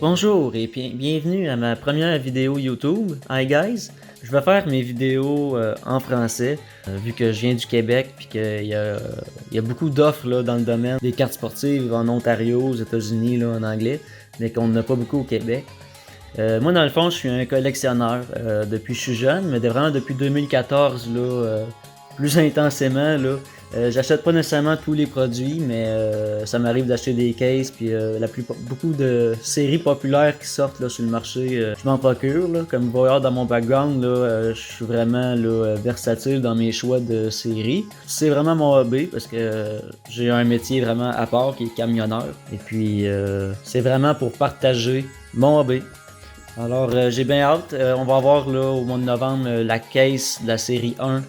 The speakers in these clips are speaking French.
Bonjour et bienvenue à ma première vidéo YouTube. Hi guys, je vais faire mes vidéos en français vu que je viens du Québec puis qu'il y a beaucoup d'offres là, dans le domaine des cartes sportives en Ontario, aux États-Unis là, en anglais, mais qu'on n'a pas beaucoup au Québec. Moi dans le fond je suis un collectionneur depuis que je suis jeune, mais vraiment depuis 2014 là, plus intensément là. J'achète pas nécessairement tous les produits, mais ça m'arrive d'acheter des cases, puis beaucoup de séries populaires qui sortent là, sur le marché, je m'en procure. Là. Comme vous voyez dans mon background, là, je suis vraiment là, versatile dans mes choix de séries. C'est vraiment mon hobby parce que j'ai un métier vraiment à part qui est camionneur. Et puis c'est vraiment pour partager mon hobby. Alors j'ai bien hâte. On va avoir là, au mois de novembre la case de la série 1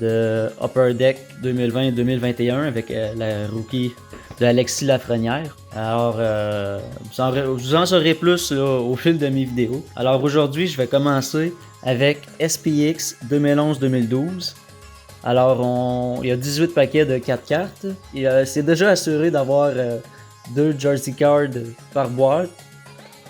de Upper Deck 2020-2021 avec la rookie de Alexis Lafrenière. Alors, je vous en saurai plus là, au fil de mes vidéos. Alors aujourd'hui, je vais commencer avec SPX 2011-2012. Alors, il y a 18 paquets de 4 cartes. C'est déjà assuré d'avoir 2 jersey cards par boîte.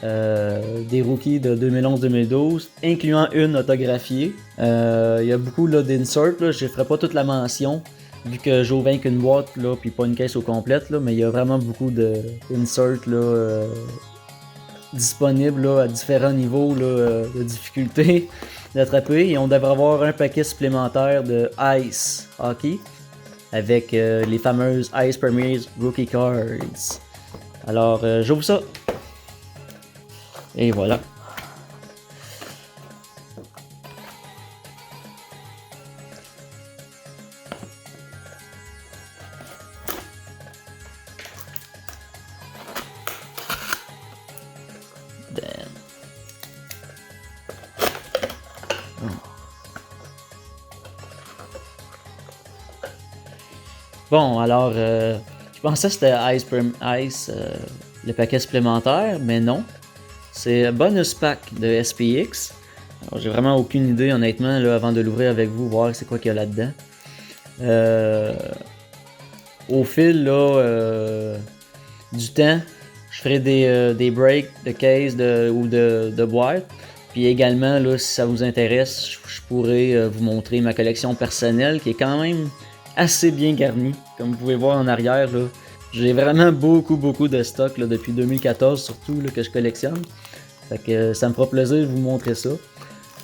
Des rookies de 2011-2012, incluant une autographiée. Il y a beaucoup d'inserts, je ne ferai pas toute la mention, vu que j'ai ouvert qu'une boîte, là, puis pas une caisse au complète, là, mais il y a vraiment beaucoup d'inserts disponibles là, à différents niveaux là, de difficulté d'attraper. Et on devrait avoir un paquet supplémentaire de Ice Hockey, avec les fameuses Ice Premiers Rookie Cards. Alors, j'ouvre ça. Et voilà. Bon, alors, je pensais que c'était Ice, le paquet supplémentaire, mais non. C'est Bonus Pack de SPX. Alors, j'ai vraiment aucune idée, honnêtement, là, avant de l'ouvrir avec vous, voir c'est quoi qu'il y a là-dedans. Au fil là, du temps, je ferai des breaks de case ou de boîte. Puis également, là, si ça vous intéresse, je pourrais vous montrer ma collection personnelle qui est quand même assez bien garnie. Comme vous pouvez voir en arrière, là, j'ai vraiment beaucoup de stock là, depuis 2014 surtout là, que je collectionne. Fait que ça me fera plaisir de vous montrer ça.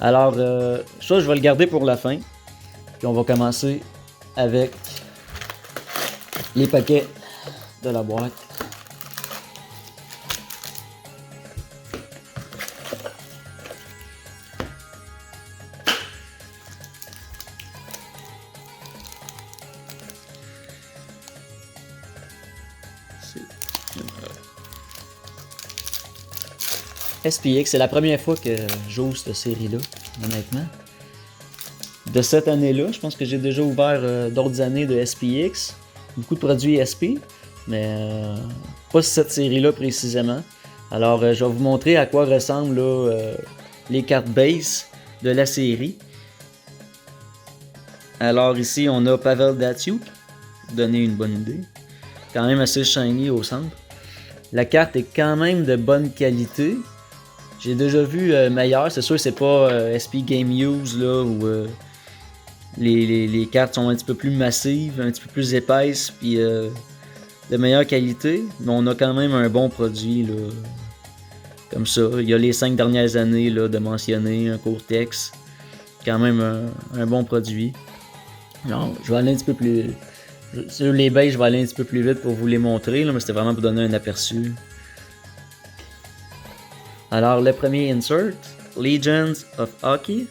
Alors, ça, je vais le garder pour la fin. Puis on va commencer avec les paquets de la boîte. SPX, c'est la première fois que j'ouvre cette série-là, honnêtement. De cette année-là, je pense que j'ai déjà ouvert d'autres années de SPX, beaucoup de produits SP, mais pas cette série-là précisément. Alors, je vais vous montrer à quoi ressemblent là, les cartes base de la série. Alors ici, on a Pavel Datsyuk, pour donner une bonne idée. Quand même assez shiny au centre. La carte est quand même de bonne qualité. J'ai déjà vu meilleur, c'est sûr c'est pas SP Game Use là où les cartes sont un petit peu plus massives, un petit peu plus épaisses puis de meilleure qualité, mais on a quand même un bon produit là, comme ça. Il y a les 5 dernières années là, de mentionner, un court texte, quand même un bon produit. Alors, je vais aller un petit peu plus... Sur les bases, je vais aller un petit peu plus vite pour vous les montrer, là, mais c'était vraiment pour donner un aperçu. Alors, le premier insert, Legends of Hockey,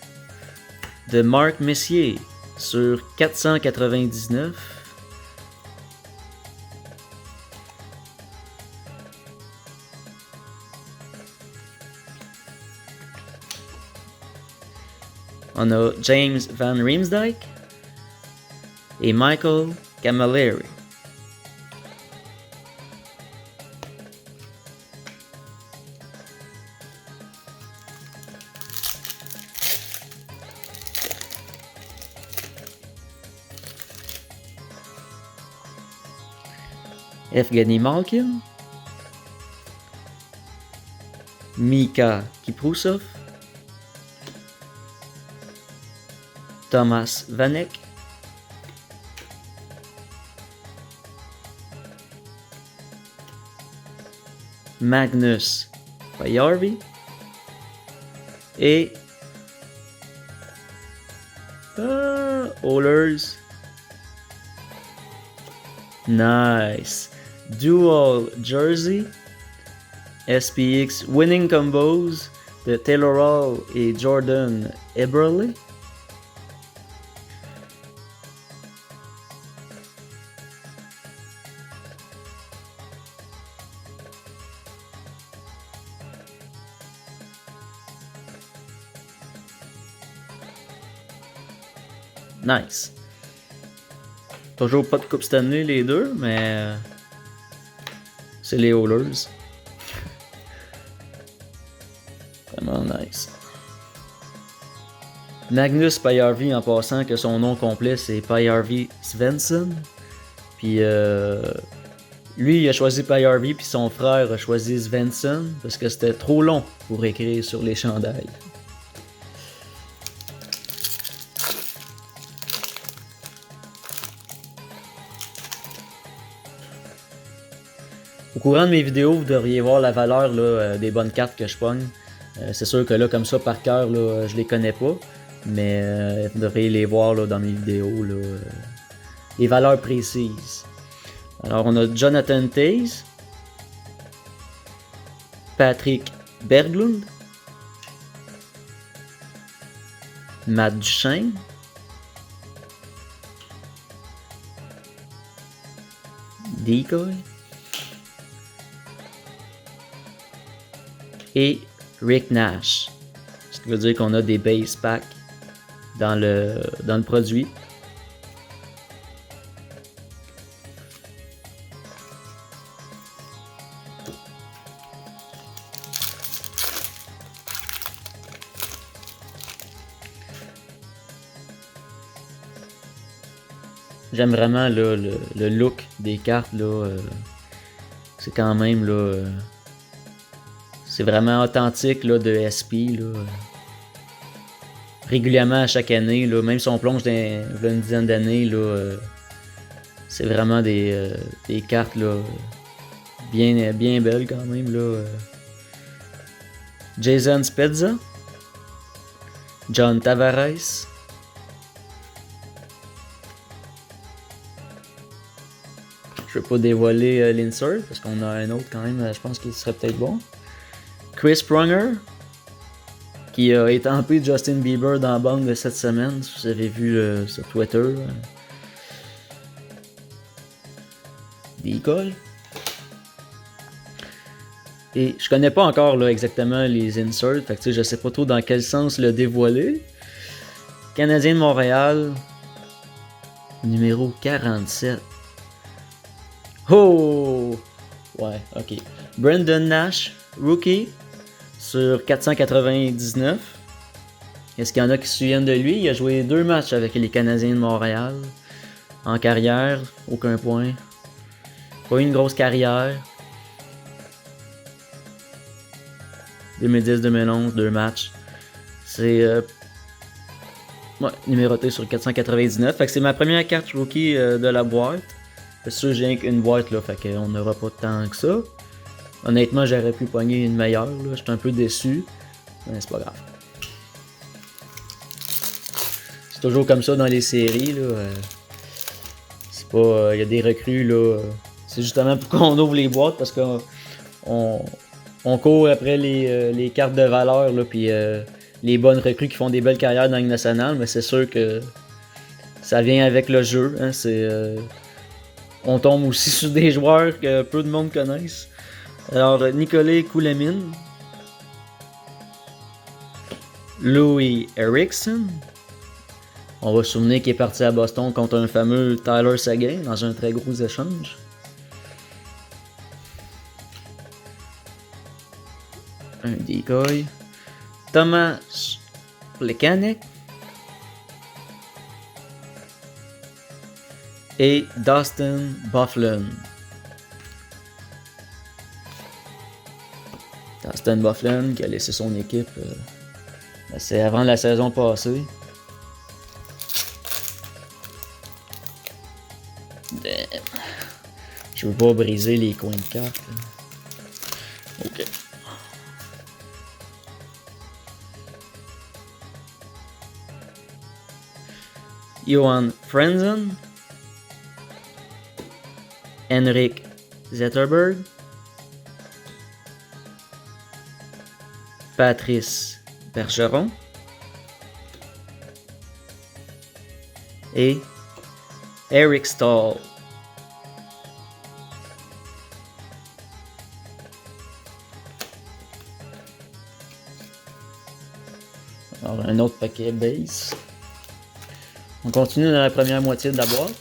de Marc Messier, sur 499. On a James Van Riemsdyk et Michael Camilleri. Evgeny Malkin, Mika Kiprusov, Thomas Vanek, Magnus Pajärvi et Oilers. Nice. Dual Jersey SPX Winning Combos de Taylor Hall et Jordan Eberle. Nice. Toujours pas de Coupe Stanley les deux, mais c'est les Oilers. Vraiment nice. Magnus Pajärvi, en passant, que son nom complet c'est Pajärvi Svensson. Puis lui il a choisi Pajärvi, puis son frère a choisi Svensson parce que c'était trop long pour écrire sur les chandails. Au courant de mes vidéos, vous devriez voir la valeur là, des bonnes cartes que je pogne. C'est sûr que là, comme ça, par cœur, je les connais pas. Mais vous devriez les voir là, dans mes vidéos. Là, les valeurs précises. Alors, on a Jonathan Toews, Patrick Berglund, Matt Duchesne, Decoy et Rick Nash. Ce qui veut dire qu'on a des base packs dans le produit. J'aime vraiment là, le look des cartes. Là, c'est quand même là, c'est vraiment authentique là, de SP. Là. Régulièrement à chaque année, là, même si on plonge dans une dizaine d'années, là, c'est vraiment des cartes là, bien belles quand même. Là. Jason Spezza, John Tavares, je ne vais pas dévoiler l'insert parce qu'on a un autre quand même, je pense qu'il serait peut-être bon. Chris Pronger, qui a étampé Justin Bieber dans la bande de cette semaine, si vous avez vu sur Twitter. Decoy. Et je connais pas encore là, exactement les inserts, fait que je sais pas trop dans quel sens le dévoiler. Canadien de Montréal, numéro 47. Oh! Ouais, ok. Brandon Nash, rookie, sur 499. Est-ce qu'il y en a qui se souviennent de lui? Il a joué 2 matchs avec les Canadiens de Montréal. En carrière, aucun point. Pas eu une grosse carrière. 2010-2011, 2 matchs. C'est ouais, numéroté sur 499. Fait que c'est ma première carte rookie de la boîte. C'est sûr, j'ai qu'une boîte, là, fait qu'on n'aura pas tant que ça. Honnêtement, j'aurais pu pogner une meilleure, là. J'étais un peu déçu, mais c'est pas grave. C'est toujours comme ça dans les séries, là. C'est pas... y a des recrues, là. C'est justement pour qu'on ouvre les boîtes, parce qu'on court après les cartes de valeur, là, puis les bonnes recrues qui font des belles carrières dans la Ligue nationale, mais c'est sûr que ça vient avec le jeu, hein. On tombe aussi sur des joueurs que peu de monde connaissent. Alors, Nikolai Kulemin, Louis Eriksson. On va se souvenir qu'il est parti à Boston contre un fameux Tyler Seguin dans un très gros échange. Un decoy. Thomas Plekanec. Et Dustin Byfuglien. Austin Bufflin qui a laissé son équipe. C'est avant la saison passée. Damn. Je veux pas briser les coins de cartes. Ok. Johan Frenzen. Henrik Zetterberg. Patrice Bergeron. Et Eric Stahl. Alors, un autre paquet base. On continue dans la première moitié de la boîte.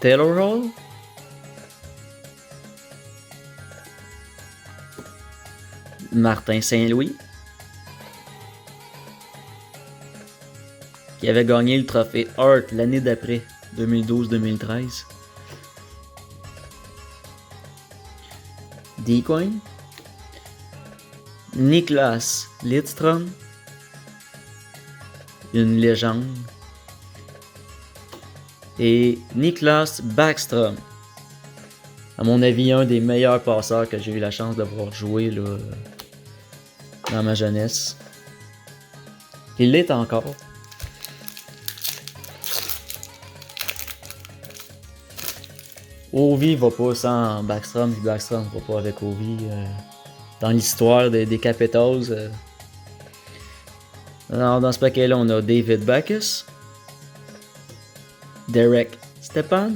Taylor Hall. Martin Saint-Louis. Qui avait gagné le trophée Hart l'année d'après, 2012-2013. Decoin. Niklas Lidström. Une légende. Et Niklas Backstrom. À mon avis, un des meilleurs passeurs que j'ai eu la chance de voir jouer là, dans ma jeunesse. Il l'est encore. Ovi va pas sans Backstrom, puis Backstrom va pas avec Ovi. Dans l'histoire des Capitals. Alors, dans ce paquet-là, on a David Backes, Derek Stepan,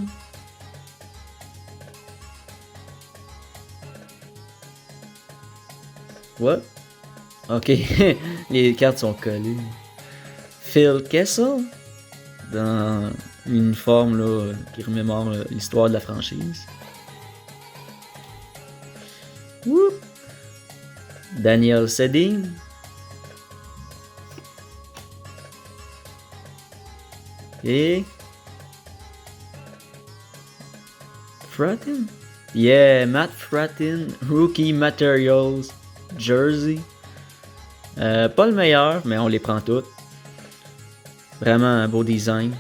what? Ok, les cartes sont collées. Phil Kessel, dans l'uniforme là, qui remémore l'histoire de la franchise. Whoop. Daniel Sedin. Et Frattin. Yeah, Matt Frattin, Rookie Materials, Jersey. Pas le meilleur, mais on les prend toutes. Vraiment un beau design.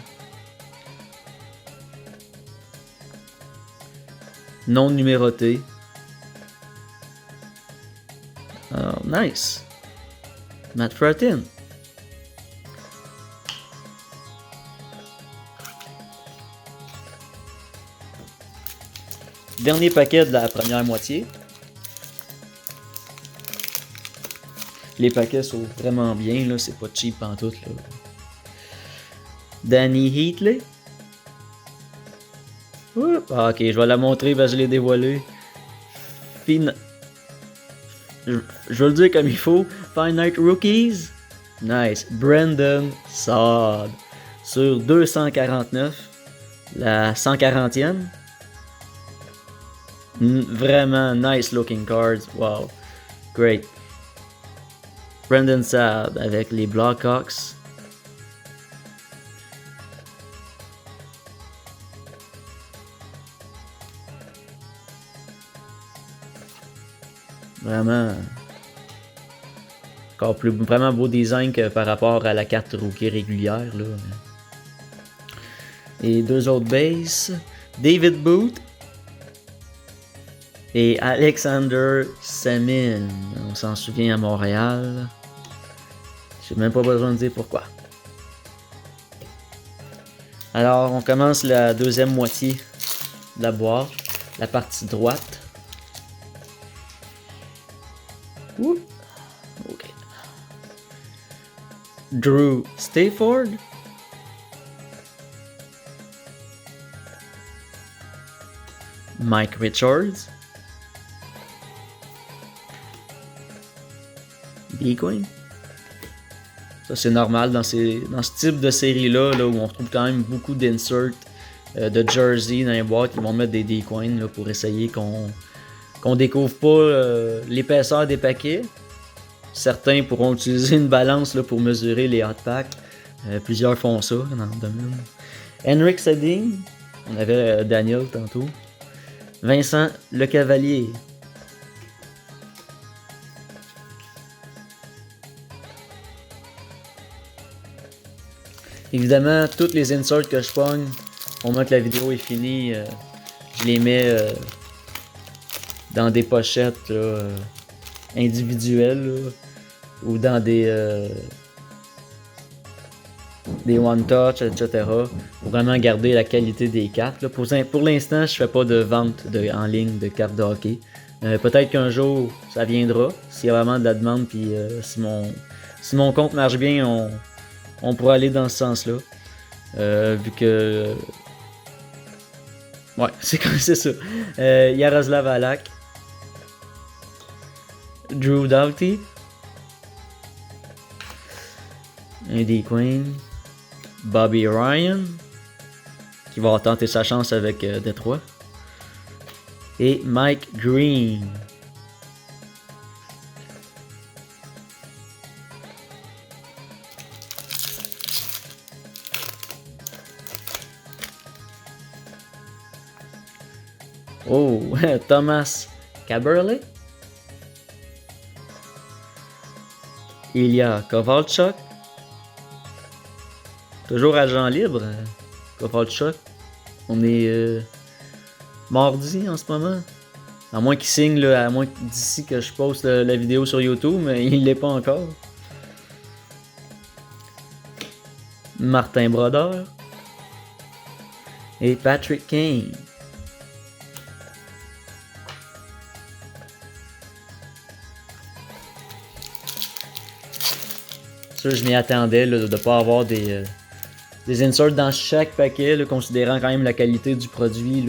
Non numéroté. Oh, nice. Matt Frattin. Dernier paquet de la première moitié. Les paquets sont vraiment bien, là, c'est pas cheap en tout. Là. Danny Heatley. Ah, ok, je vais la montrer parce que je l'ai dévoilé. Je vais le dire comme il faut. Finite Rookies. Nice. Brandon Saad. Sur 249. La 140e. Vraiment nice looking cards. Wow. Great. Brandon Saad avec les Blackhawks. Vraiment. Encore plus. Vraiment beau design que par rapport à la carte rookie régulière. Là. Et deux autres bases. David Booth. Et Alexander Semin. On s'en souvient à Montréal. J'ai même pas besoin de dire pourquoi. Alors, on commence la deuxième moitié de la boîte. La partie droite. Ouh. Ok. Drew Stafford. Mike Richards. Decoin. Ça c'est normal dans ce type de série-là là, où on retrouve quand même beaucoup d'inserts de jersey dans les boîtes. Ils vont mettre des Decoins là, pour essayer qu'on découvre pas l'épaisseur des paquets. Certains pourront utiliser une balance là, pour mesurer les hot packs. Plusieurs font ça dans le domaine. Henrik Sedin. On avait Daniel tantôt. Vincent Le Cavalier. Évidemment, toutes les inserts que je pogne, au moment que la vidéo est finie, je les mets dans des pochettes là, individuelles là, ou dans des one-touch, etc. Pour vraiment garder la qualité des cartes. Là. Pour l'instant, je fais pas de vente en ligne de cartes de hockey. Peut-être qu'un jour, ça viendra. S'il y a vraiment de la demande, puis si mon compte marche bien, on pourra aller dans ce sens-là. Vu que... Ouais, c'est ça. Yaroslav Halak. Drew Doughty. Eddie Quinn. Bobby Ryan. Qui va tenter sa chance avec Détroit. Et Mike Green. Oh, Thomas Kaberle. Ilya Kovalchuk. Toujours agent libre, Kovalchuk. On est mardi en ce moment. À moins qu'il signe, là, à moins d'ici que je poste la vidéo sur YouTube, mais il l'est pas encore. Martin Brodeur. Et Patrick Kane. Ça, je m'y attendais là, de ne pas avoir des inserts dans chaque paquet, là, considérant quand même la qualité du produit,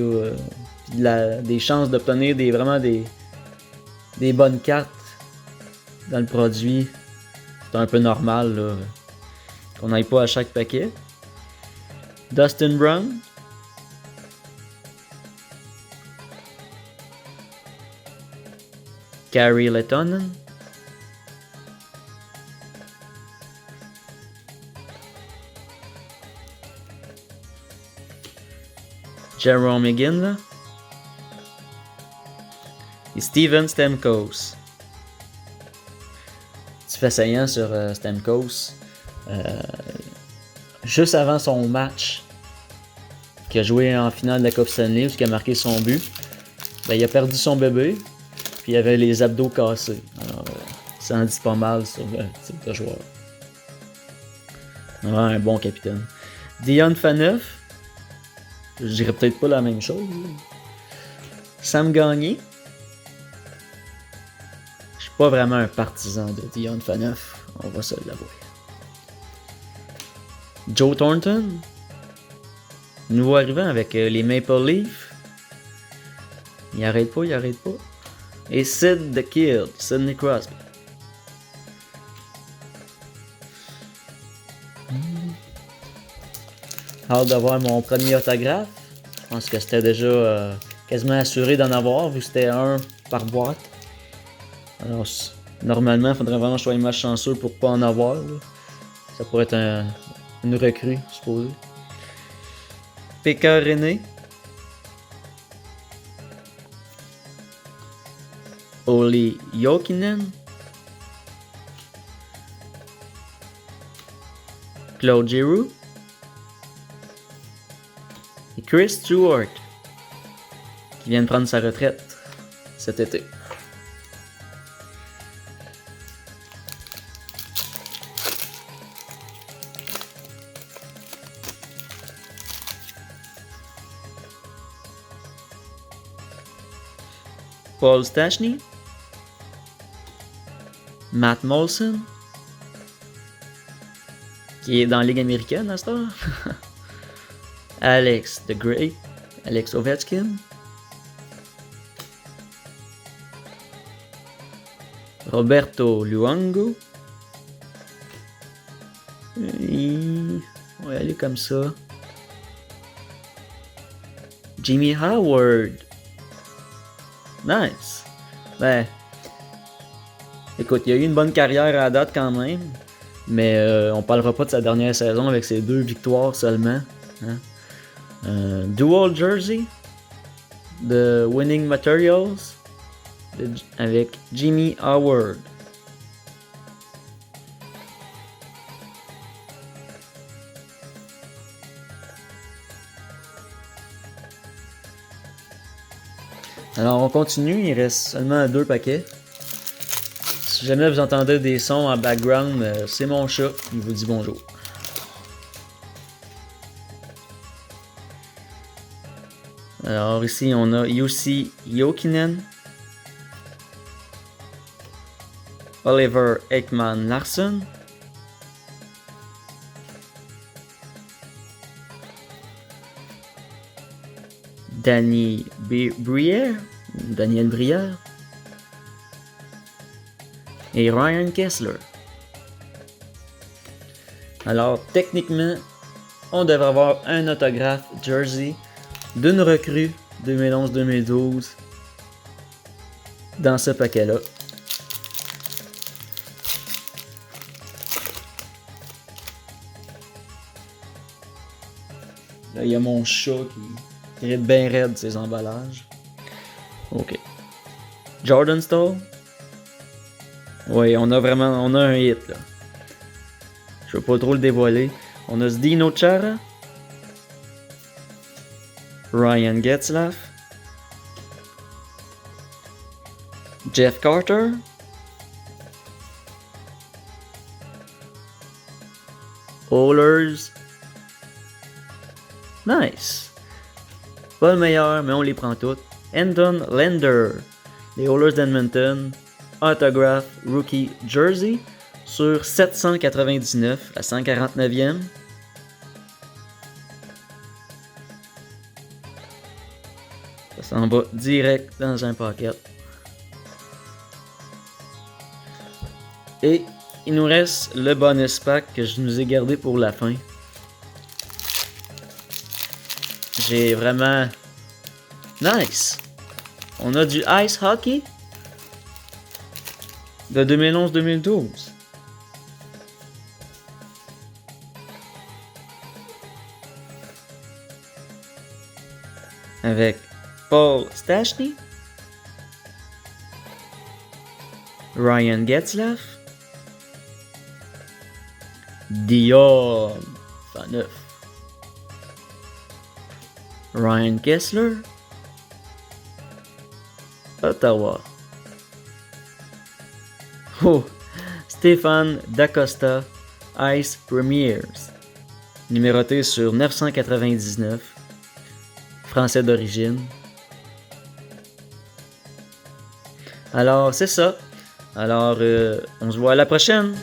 là, des chances d'obtenir vraiment des bonnes cartes dans le produit. C'est un peu normal là, qu'on n'aille pas à chaque paquet. Dustin Brown. Kari Lehtonen. Jerome McGinn là. Et Steven Stamkos. Tu fais saillant sur Stamkos. Juste avant son match, qui a joué en finale de la Coupe Stanley, où il a marqué son but, ben, il a perdu son bébé, puis il avait les abdos cassés. Alors, ça en dit pas mal sur le type de joueur. Ouais, un bon capitaine. Dion Phaneuf. Je dirais peut-être pas la même chose. Sam Gagné. Je suis pas vraiment un partisan de Dion Phaneuf. On va se l'avouer. Joe Thornton. Nouveau arrivant avec les Maple Leafs. Il arrête pas. Et Sid the Kid. Sidney Crosby. Hâte d'avoir mon premier autographe. Je pense que c'était déjà quasiment assuré d'en avoir, vu que c'était un par boîte. Alors, normalement, il faudrait vraiment que je sois malchanceux pour pas en avoir. Là. Ça pourrait être une recrue, supposé. Pekka Rinne. Olli Jokinen. Claude Giroux. Et Chris Stewart, qui vient de prendre sa retraite cet été. Paul Stastny. Matt Molson, qui est dans la Ligue américaine à ce temps. Alex the Great, Alex Ovechkin. Roberto Luongo. Et on va aller comme ça. Jimmy Howard. Nice. Ben, écoute, il a eu une bonne carrière à date quand même. Mais on parlera pas de sa dernière saison avec ses 2 victoires seulement. Hein? Dual Jersey. de Winning Materials avec Jimmy Howard. Alors on continue, il reste seulement 2 paquets. Si jamais vous entendez des sons en background, c'est mon chat, il vous dit bonjour. Alors ici on a Jussi Jokinen, Oliver Ekman Larsson, Daniel Brière, et Ryan Kesler. Alors techniquement, on devrait avoir un autographe jersey d'une recrue 2011-2012 dans ce paquet-là. Là, il y a mon chat qui est bien raide ces emballages. Ok. Jordan Staal. Oui, on a un hit là. Je veux pas trop le dévoiler. On a Zdeno Chara, Ryan Getzlaf, Jeff Carter, Oilers. Nice. Pas le meilleur, mais on les prend toutes. Anton Lender, les Oilers d'Edmonton, autograph rookie jersey sur 799, la 149e. Ça s'en va direct dans un paquet. Et il nous reste le bonus pack que je nous ai gardé pour la fin. J'ai vraiment... Nice! On a du Ice Hockey de 2011-2012. Avec Paul Stastny, Ryan Getzlaf, Dion Phaneuf, Ryan Kesler, Ottawa. Oh, Stéphane Dacosta, Ice Premiers, numéroté sur 999, français d'origine. Alors, c'est ça. Alors, on se voit à la prochaine.